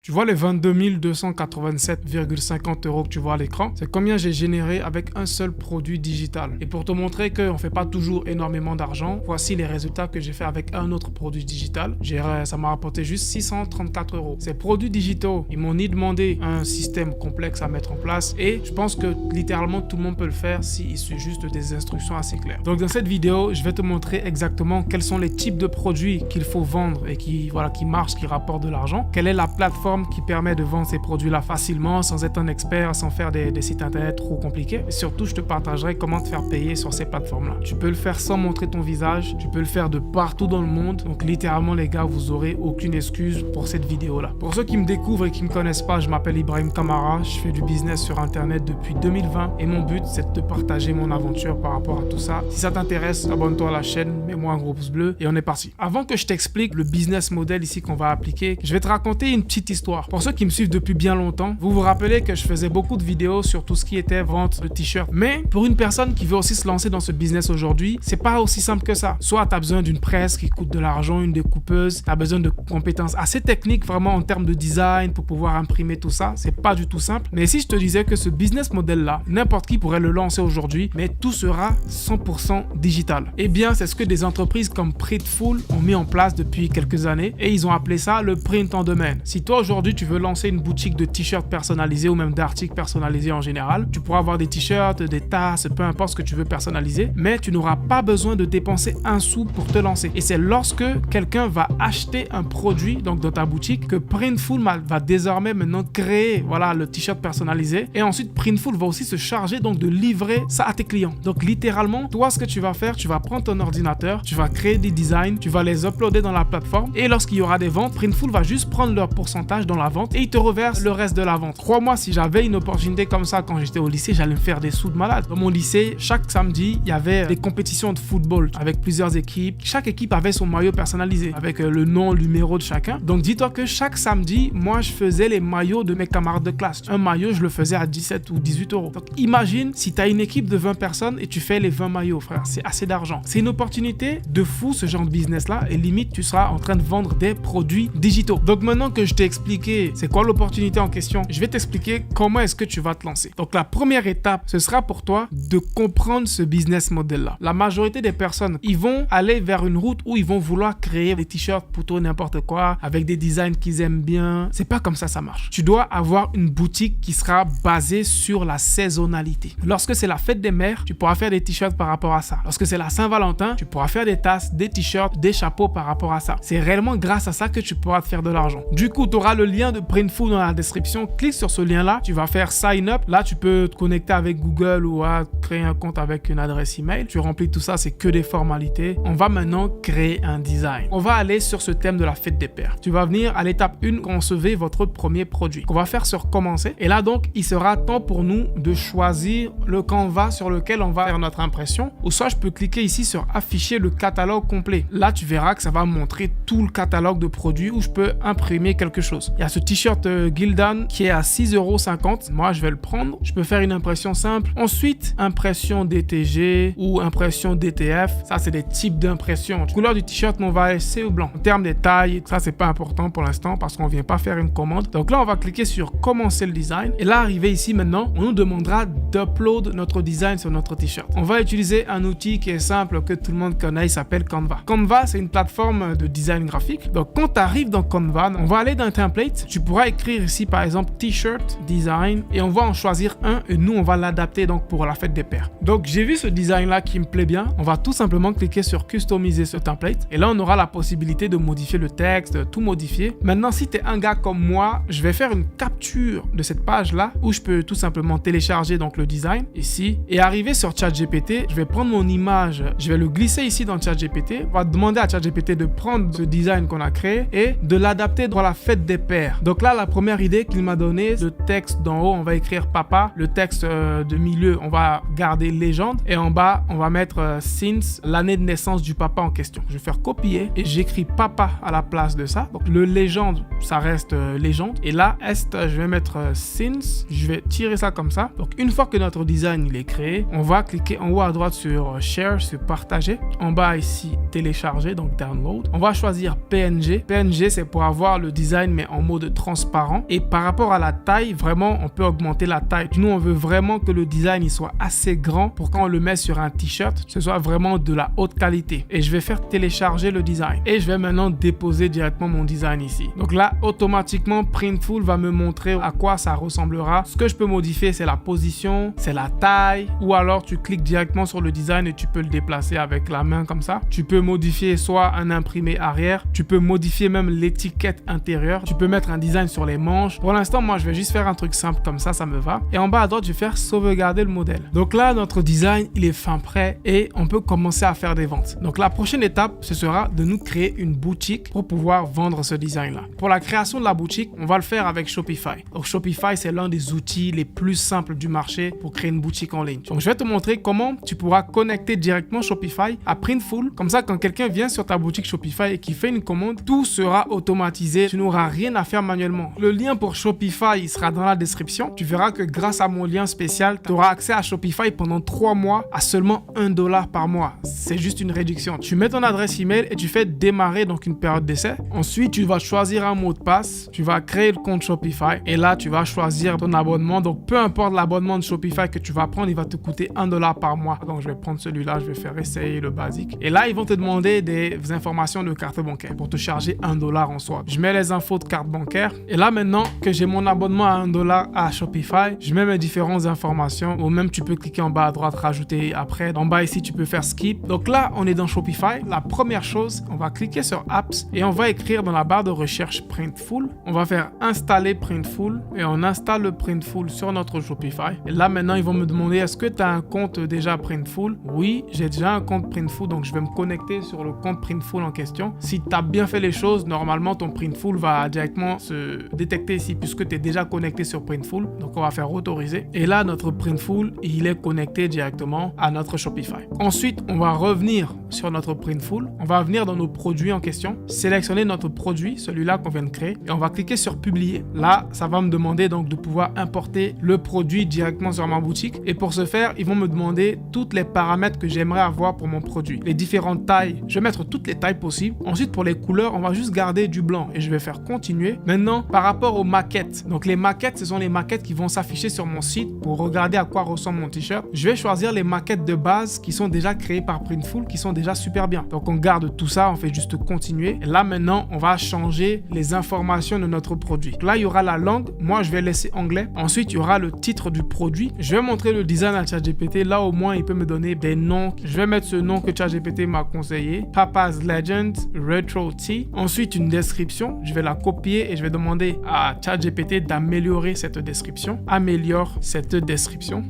Tu vois les 22 287,50 € que tu vois à l'écran, c'est combien j'ai généré avec un seul produit digital. Et pour te montrer qu'on ne fait pas toujours énormément d'argent, voici les résultats que j'ai fait avec un autre produit digital. Ça m'a rapporté juste 634 €. Ces produits digitaux, ils m'ont ni demandé un système complexe à mettre en place et je pense que littéralement tout le monde peut le faire s'il suit juste des instructions assez claires. Donc dans cette vidéo, je vais te montrer exactement quels sont les types de produits qu'il faut vendre et qui marchent, qui rapportent de l'argent. Quelle est la plateforme qui permet de vendre ces produits-là facilement, sans être un expert, sans faire des sites internet trop compliqués. Et surtout, je te partagerai comment te faire payer sur ces plateformes-là. Tu peux le faire sans montrer ton visage, tu peux le faire de partout dans le monde. Donc littéralement, les gars, vous aurez aucune excuse pour cette vidéo-là. Pour ceux qui me découvrent et qui me connaissent pas, je m'appelle Ibrahim Kamara, je fais du business sur internet depuis 2020 et mon but, c'est de te partager mon aventure par rapport à tout ça. Si ça t'intéresse, abonne-toi à la chaîne, mets-moi un gros pouce bleu et on est parti. Avant que je t'explique le business model ici qu'on va appliquer, je vais te raconter une petite histoire. Pour ceux qui me suivent depuis bien longtemps, vous vous rappelez que je faisais beaucoup de vidéos sur tout ce qui était vente de t-shirts. Mais pour une personne qui veut aussi se lancer dans ce business aujourd'hui, c'est pas aussi simple que ça. Soit tu as besoin d'une presse qui coûte de l'argent, une découpeuse, tu as besoin de compétences assez techniques vraiment en termes de design pour pouvoir imprimer tout ça. C'est pas du tout simple. Mais si je te disais que ce business model-là, n'importe qui pourrait le lancer aujourd'hui, mais tout sera 100% digital. Eh bien, c'est ce que des entreprises comme Printful ont mis en place depuis quelques années et ils ont appelé ça le print on demand. Si toi aujourd'hui tu veux lancer une boutique de t-shirts personnalisés ou même d'articles personnalisés en général, tu pourras avoir des t-shirts, des tasses, peu importe ce que tu veux personnaliser, mais tu n'auras pas besoin de dépenser un sou pour te lancer. Et c'est lorsque quelqu'un va acheter un produit donc dans ta boutique que Printful va désormais maintenant créer le t-shirt personnalisé et ensuite Printful va aussi se charger donc de livrer ça à tes clients. Donc littéralement, toi ce que tu vas faire, tu vas prendre ton ordinateur, tu vas créer des designs, tu vas les uploader dans la plateforme et lorsqu'il y aura des ventes, Printful va juste prendre leur pourcentage dans la vente et ils te reversent le reste de la vente. Crois-moi, si j'avais une opportunité comme ça quand j'étais au lycée, j'allais me faire des sous de malade. Dans mon lycée, chaque samedi, il y avait des compétitions de football avec plusieurs équipes. Chaque équipe avait son maillot personnalisé avec le nom, le numéro de chacun. Donc dis-toi que chaque samedi, moi je faisais les maillots de mes camarades de classe. Un maillot, je le faisais à 17 ou 18 €. Donc imagine si tu as une équipe de 20 personnes et tu fais les 20 maillots, frère. C'est assez d'argent. C'est une opportunité de fou ce genre de business-là et limite tu seras en train de vendre des produits digitaux. Donc maintenant que je t'ai expliqué c'est quoi l'opportunité en question, je vais t'expliquer comment est-ce que tu vas te lancer. Donc la première étape, ce sera pour toi de comprendre ce business model-là. La majorité des personnes, ils vont aller vers une route où ils vont vouloir créer des t-shirts pour tout n'importe quoi, avec des designs qu'ils aiment bien. C'est pas comme ça marche. Tu dois avoir une boutique qui sera basée sur la saisonnalité. Lorsque c'est la fête des mères, tu pourras faire des t-shirts par rapport à ça. Lorsque c'est la Saint-Valentin, tu pourras faire des tasses, des t-shirts, des chapeaux par rapport à ça. C'est réellement grâce à ça que tu pourras te faire de l'argent. Du coup, tu auras le lien de Printful dans la description. Clique sur ce lien-là. Tu vas faire sign up. Là, tu peux te connecter avec Google ou créer un compte avec une adresse email. Tu remplis tout ça, c'est que des formalités. On va maintenant créer un design. On va aller sur ce thème de la fête des pères. Tu vas venir à l'étape 1, concevez votre premier produit. On va faire sur commencer. Et là, donc, il sera temps pour nous de choisir le canevas sur lequel on va faire notre impression. Ou soit, je peux cliquer ici sur afficher le catalogue complet. Là, tu verras que ça va montrer tout le catalogue de produits où je peux imprimer quelque chose. Il y a ce t-shirt Gildan qui est à 6,50 €. Moi, je vais le prendre. Je peux faire une impression simple. Ensuite, impression DTG ou impression DTF. Ça, c'est des types d'impression. La couleur du t-shirt, on va laisser au blanc. En termes de taille, ça, c'est pas important pour l'instant parce qu'on vient pas faire une commande. Donc là, on va cliquer sur commencer le design. Et là, arrivé ici maintenant, on nous demandera d'upload notre design sur notre t-shirt. On va utiliser un outil qui est simple, que tout le monde connaît, il s'appelle Canva. Canva, c'est une plateforme de design graphique. Donc quand tu arrives dans Canva, on va aller dans un template. Tu pourras écrire ici par exemple t-shirt design et on va en choisir un et nous on va l'adapter donc pour la fête des pères. Donc j'ai vu ce design là qui me plaît bien. On va tout simplement cliquer sur customiser ce template et là on aura la possibilité de modifier le texte, de tout modifier. Maintenant si tu es un gars comme moi, je vais faire une capture de cette page là où je peux tout simplement télécharger donc le design ici et arriver sur ChatGPT. Je vais prendre mon image, je vais le glisser ici dans ChatGPT. On va demander à ChatGPT de prendre ce design qu'on a créé et de l'adapter dans la fête des pères. Donc là, la première idée qu'il m'a donnée, le texte d'en haut, on va écrire papa. Le texte de milieu, on va garder légende. Et en bas, on va mettre since, l'année de naissance du papa en question. Je vais faire copier et j'écris papa à la place de ça. Donc le légende, ça reste légende. Et là, je vais mettre since. Je vais tirer ça comme ça. Donc une fois que notre design il est créé, on va cliquer en haut à droite sur share, sur partager. En bas ici, télécharger, donc download. On va choisir PNG. PNG, c'est pour avoir le design mais en en mode transparent. Et par rapport à la taille, vraiment, on peut augmenter la taille. Nous, on veut vraiment que le design il soit assez grand pour quand on le met sur un t-shirt, ce soit vraiment de la haute qualité. Et je vais faire télécharger le design. Et je vais maintenant déposer directement mon design ici. Donc là, automatiquement, Printful va me montrer à quoi ça ressemblera. Ce que je peux modifier, c'est la position, c'est la taille, ou alors tu cliques directement sur le design et tu peux le déplacer avec la main comme ça. Tu peux modifier soit un imprimé arrière, tu peux modifier même l'étiquette intérieure, tu peux mettre un design sur les manches. Pour l'instant, moi, je vais juste faire un truc simple comme ça me va. Et en bas à droite, je vais faire sauvegarder le modèle. Donc là, notre design, il est fin prêt et on peut commencer à faire des ventes. Donc la prochaine étape, ce sera de nous créer une boutique pour pouvoir vendre ce design-là. Pour la création de la boutique, on va le faire avec Shopify. Donc Shopify, c'est l'un des outils les plus simples du marché pour créer une boutique en ligne. Donc je vais te montrer comment tu pourras connecter directement Shopify à Printful. Comme ça, quand quelqu'un vient sur ta boutique Shopify et qui fait une commande, tout sera automatisé. Tu n'auras rien à faire manuellement. Le lien pour Shopify, il sera dans la description. Tu verras que grâce à mon lien spécial, tu auras accès à Shopify pendant 3 mois à seulement $1 par mois. C'est juste une réduction. Tu mets ton adresse email et tu fais démarrer donc une période d'essai. Ensuite, tu vas choisir un mot de passe. Tu vas créer le compte Shopify et là, tu vas choisir ton abonnement. Donc, peu importe l'abonnement de Shopify que tu vas prendre, il va te coûter $1 par mois. Donc, je vais prendre celui-là. Je vais faire essayer le basique. Et là, ils vont te demander des informations de carte bancaire pour te charger $1 en soi. Je mets les infos de carte bancaire. Et là, maintenant que j'ai mon abonnement à $1 à Shopify, je mets mes différentes informations. Ou même, tu peux cliquer en bas à droite, rajouter après. En bas ici, tu peux faire skip. Donc là, on est dans Shopify. La première chose, on va cliquer sur Apps et on va écrire dans la barre de recherche Printful. On va faire installer Printful et on installe le Printful sur notre Shopify. Et là, maintenant, ils vont me demander est-ce que tu as un compte déjà Printful? Oui, j'ai déjà un compte Printful, donc je vais me connecter sur le compte Printful en question. Si tu as bien fait les choses, normalement, ton Printful va directement se détecter ici puisque tu es déjà connecté sur Printful. Donc, on va faire autoriser. Et là, notre Printful, il est connecté directement à notre Shopify. Ensuite, on va revenir sur notre Printful. On va venir dans nos produits en question, sélectionner notre produit, celui-là qu'on vient de créer, et on va cliquer sur publier. Là, ça va me demander donc de pouvoir importer le produit directement sur ma boutique. Et pour ce faire, ils vont me demander toutes les paramètres que j'aimerais avoir pour mon produit. Les différentes tailles, je vais mettre toutes les tailles possibles. Ensuite, pour les couleurs, on va juste garder du blanc et je vais faire continuer. Maintenant, par rapport aux maquettes. Donc, les maquettes, ce sont les maquettes qui vont s'afficher sur mon site pour regarder à quoi ressemble mon t-shirt. Je vais choisir les maquettes de base qui sont déjà créées par Printful, qui sont déjà super bien. Donc, on garde tout ça, on fait juste continuer. Et là, maintenant, on va changer les informations de notre produit. Là, il y aura la langue. Moi, je vais laisser anglais. Ensuite, il y aura le titre du produit. Je vais montrer le design à ChatGPT. Là, au moins, il peut me donner des noms. Je vais mettre ce nom que ChatGPT m'a conseillé. Papa's Legend Retro Tea. Ensuite, une description. Je vais la copier et je vais demander à ChatGPT d'améliorer cette description. Améliore cette description.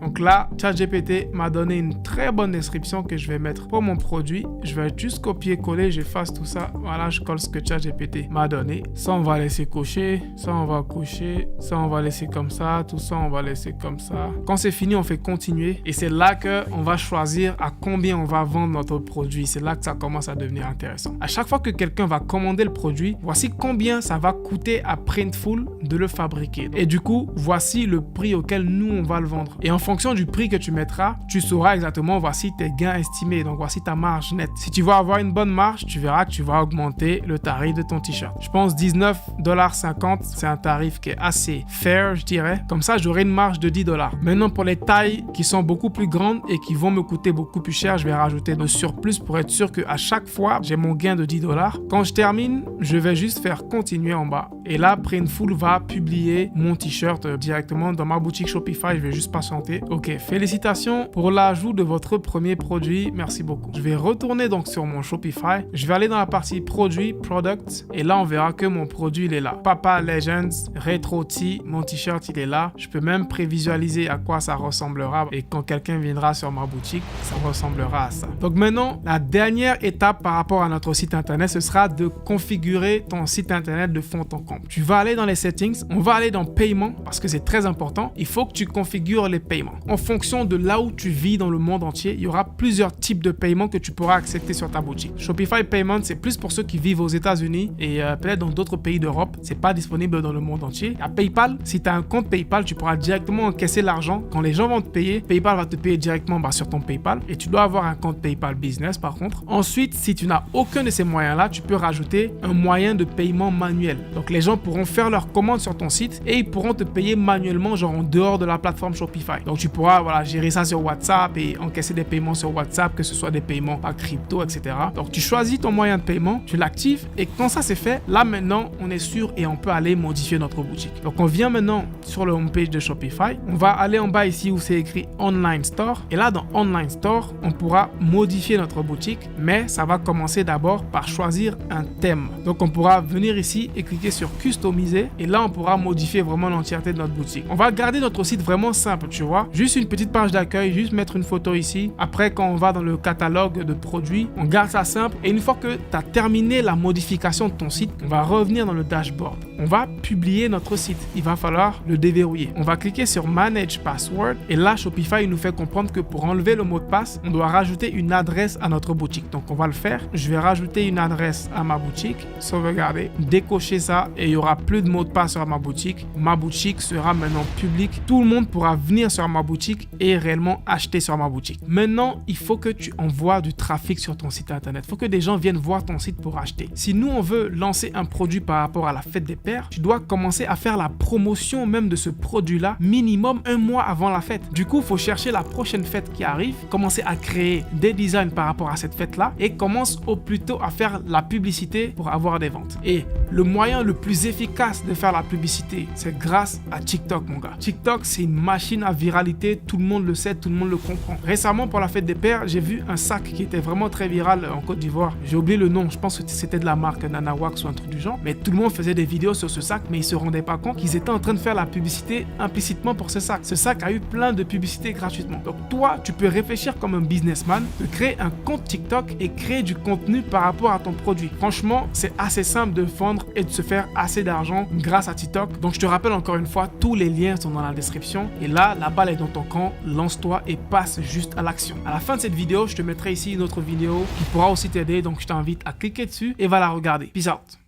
Donc là, ChatGPT m'a donné une très bonne description que je vais mettre pour mon produit. Je vais juste copier-coller, j'efface tout ça. Voilà, je colle ce que ChatGPT m'a donné. Ça, on va laisser cocher. Ça, on va cocher. Ça, on va laisser comme ça. Tout ça, on va laisser comme ça. Quand c'est fini, on fait continuer. Et c'est là qu'on va choisir à combien on va vendre notre produit. C'est là que ça commence à devenir intéressant. À chaque fois que quelqu'un va commander le produit, voici combien ça va coûter à Printful de le fabriquer. Et du coup, voici le prix auquel nous, on va le vendre. Et en fonction du prix que tu mettras, tu sauras exactement voici tes gains estimés. Donc voici ta marge nette. Si tu veux avoir une bonne marge, tu verras que tu vas augmenter le tarif de ton t-shirt. Je pense $19,50, c'est un tarif qui est assez fair, je dirais. Comme ça, j'aurai une marge de $10. Maintenant, pour les tailles qui sont beaucoup plus grandes et qui vont me coûter beaucoup plus cher, je vais rajouter de surplus pour être sûr qu'à chaque fois, j'ai mon gain de $10. Quand je termine, je vais juste faire continuer en bas. Et là, Printful va publier mon t-shirt directement dans ma boutique Shopify. Je vais juste patienter. Ok, félicitations pour l'ajout de votre premier produit. Merci beaucoup. Je vais retourner donc sur mon Shopify. Je vais aller dans la partie produits, products. Et là, on verra que mon produit, il est là. Papa Legends Retro Tea. Mon t-shirt, il est là. Je peux même prévisualiser à quoi ça ressemblera. Et quand quelqu'un viendra sur ma boutique, ça ressemblera à ça. Donc maintenant, la dernière étape par rapport à notre site internet, ce sera de configurer ton site internet de fond en comble. Tu vas aller dans les settings. On va aller dans paiement parce que c'est très important. Il faut que tu configures les paiements. en fonction de là où tu vis dans le monde entier, il y aura plusieurs types de paiements que tu pourras accepter sur ta boutique. Shopify Payment, c'est plus pour ceux qui vivent aux États-Unis et peut-être dans d'autres pays d'Europe. C'est pas disponible dans le monde entier. À PayPal, si tu as un compte PayPal, tu pourras directement encaisser l'argent. Quand les gens vont te payer, PayPal va te payer directement sur ton PayPal et tu dois avoir un compte PayPal Business par contre. Ensuite, si tu n'as aucun de ces moyens-là, tu peux rajouter un moyen de paiement manuel. Donc les gens pourront faire leurs commandes sur ton site et ils pourront te payer manuellement, genre en dehors de la plateforme Shopify. Donc tu pourras gérer ça sur WhatsApp et encaisser des paiements sur WhatsApp, que ce soit des paiements par crypto, etc. Donc tu choisis ton moyen de paiement, tu l'actives et quand ça c'est fait, là maintenant on est sûr et on peut aller modifier notre boutique. Donc on vient maintenant sur le homepage de Shopify, on va aller en bas ici où c'est écrit Online Store et là dans Online Store, on pourra modifier notre boutique, mais ça va commencer d'abord par choisir un thème. Donc on pourra venir ici et cliquer sur Customiser et là on pourra modifier vraiment l'entièreté de notre boutique. On va garder notre site vraiment simple, tu vois, juste une petite page d'accueil, juste mettre une photo ici. Après quand on va dans le catalogue de produits, on garde ça simple et une fois que tu as terminé la modification de ton site, on va revenir dans le dashboard. On va publier notre site. Il va falloir le déverrouiller. On va cliquer sur Manage Password et là Shopify nous fait comprendre que pour enlever le mot de passe, on doit rajouter une adresse à notre boutique. Donc on va le faire. Je vais rajouter une adresse à ma boutique, sauvegarder, décocher ça et il n'y aura plus de mot de passe sur ma boutique. Ma boutique sera maintenant publique. Tout le monde pourra venir sur ma boutique et réellement acheter sur ma boutique. Maintenant, il faut que tu envoies du trafic sur ton site internet. Il faut que des gens viennent voir ton site pour acheter. Si nous, on veut lancer un produit par rapport à la fête des pères, tu dois commencer à faire la promotion même de ce produit-là minimum un mois avant la fête. Du coup, il faut chercher la prochaine fête qui arrive, commencer à créer des designs par rapport à cette fête-là et commence au plus tôt à faire la publicité pour avoir des ventes. Et le moyen le plus efficace de faire la publicité, c'est grâce à TikTok, mon gars. TikTok, c'est une machine à viralité. Tout le monde le sait, tout le monde le comprend. Récemment, pour la fête des pères, j'ai vu un sac qui était vraiment très viral en Côte d'Ivoire. J'ai oublié le nom. Je pense que c'était de la marque Nanawax ou un truc du genre. Mais tout le monde faisait des vidéos sur ce sac, mais ils se rendaient pas compte qu'ils étaient en train de faire la publicité implicitement pour ce sac. Ce sac a eu plein de publicités gratuitement. Donc toi, tu peux réfléchir comme un businessman, de créer un compte TikTok et créer du contenu par rapport à ton produit. Franchement, c'est assez simple de vendre et de se faire assez d'argent grâce à TikTok. Donc je te rappelle encore une fois, tous les liens sont dans la description. Et là, la balle est dans ton camp. Lance-toi et passe juste à l'action. À la fin de cette vidéo, je te mettrai ici une autre vidéo qui pourra aussi t'aider. Donc je t'invite à cliquer dessus et va la regarder. Peace out.